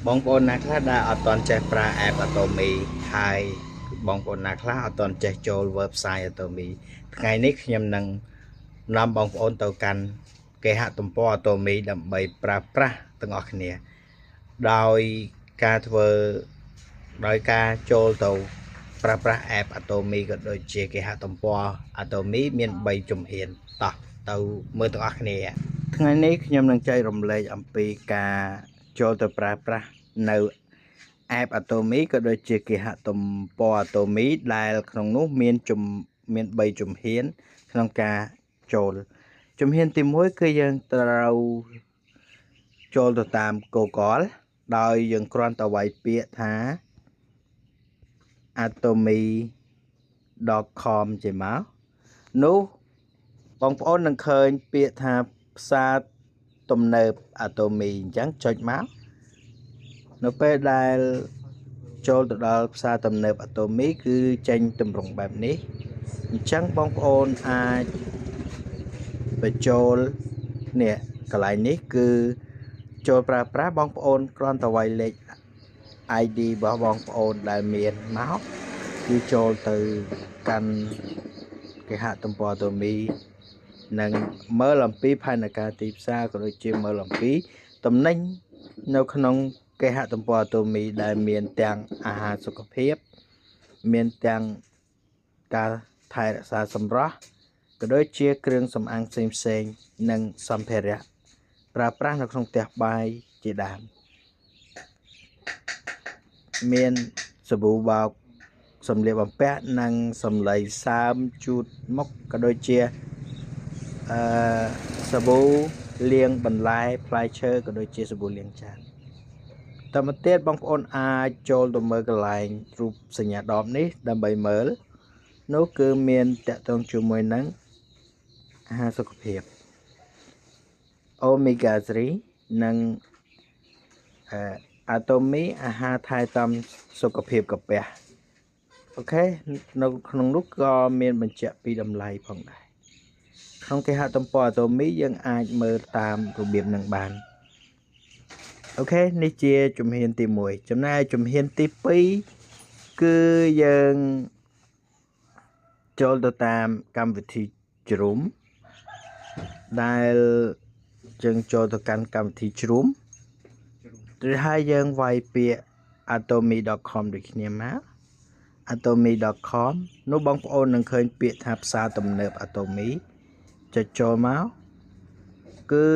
บองโอนนักล่าได้เอาตอนใจปลาแอปอัตมีไฮบองโอนนักล่าเอาตอนใจโจลเว็บไซต์อัตมีไงนี้ยำนังนำบองโอนต่อกันเกหะตุ่มปออัตมีดำใบปลาปลาตั้งออกเนี่ยโดยการเวอโดยการโจลตัวปลาปลาแอปอัตมีก็โดยเจเกหะตุ่มปออัตมีเมียนใบจุ่มเห็นต่อตัวเมื่อตั้งออกเนี่ยថ្ងៃនេះខ្ញុំនឹងចែករំលែកអំពីការចូលទៅប្រើប្រាស់នៅ app Atomy ក៏ដូចជាគេហទំព័រ Atomy ដែលក្នុងនោះមាន3ជំហានក្នុងការចូលជំហានទី1គឺយើងត្រូវចូលទៅតាម Google ដោយយើងគ្រាន់តែវាយពាក្យថា atomy.com ចេញមកនោះបងប្អូននឹងឃើញពាក្យថាផ្សារទំនើប Atomy អញ្ចឹងចុចមកនៅពេលដែលចូលទៅដល់ផ្សារទំនើប Atomy គឺចេញទម្រង់បែបនេះអញ្ចឹងបងប្អូនអាចបញ្ចូលនេះកន្លែងនេះគឺចូលប្រើប្រាស់បងប្អូនគ្រាន់តែវាយលេខ ID របស់បងប្អូនដែលមានមកគឺចូលទៅកាន់គេហទំព័រ Atomy និងមើលអំពីផែនការទីផ្សារក៏ដូចជាមើលអំពីតំណែងនៅក្នុងគេហទំព័រ Atomy ដែលមានទាំងអាហារសុខភាពមានទាំងការថែរក្សាសម្រស់ក៏ដូចជាគ្រឿងសម្អាងផ្សេងៗនិងសម្ភារៈប្រើប្រាស់នៅក្នុងផ្ទះបាយជាដើមមានសាប៊ូបោកសម្លៀកបំពាក់និងសម្លៃសើមជូតមុខក៏ដូចជាសាប៊ូលាងបន្លែផ្លែឈើក៏ដូចជាសាប៊ូលាងចានតមកទៀតបងប្អូនអាចចូលទៅមើលកន្លែងរូបសញ្ញាដបនេះដើម្បីមើលនោះគឺមានតកតងជាមួយនឹងអាហារសុខភាព Omega 3 និងAtomy អាហារថែទាំសុខភាពកាពះអូខេនៅក្នុងនោះក៏មានបញ្ជាក់ពីតម្លៃផងដែរក្នុងគេហទំព័រ Atomy យើងអាចមើលតាមរបៀបនឹងបានអូខេនេះជាជំហានទី1ចំណែកជំហានទី2គឺយើងចូលទៅតាមកម្មវិធីជ្រុំដែលយើងចូលទៅកាន់កម្មវិធីជ្រុំឬហើយយើងវាយពាក្យ atomy.com ដូចគ្នាមក atomy.com នោះបងប្អូននឹងឃើញពាក្យថាផ្សារទំនើប Atomy ចុចចូលមកគឺ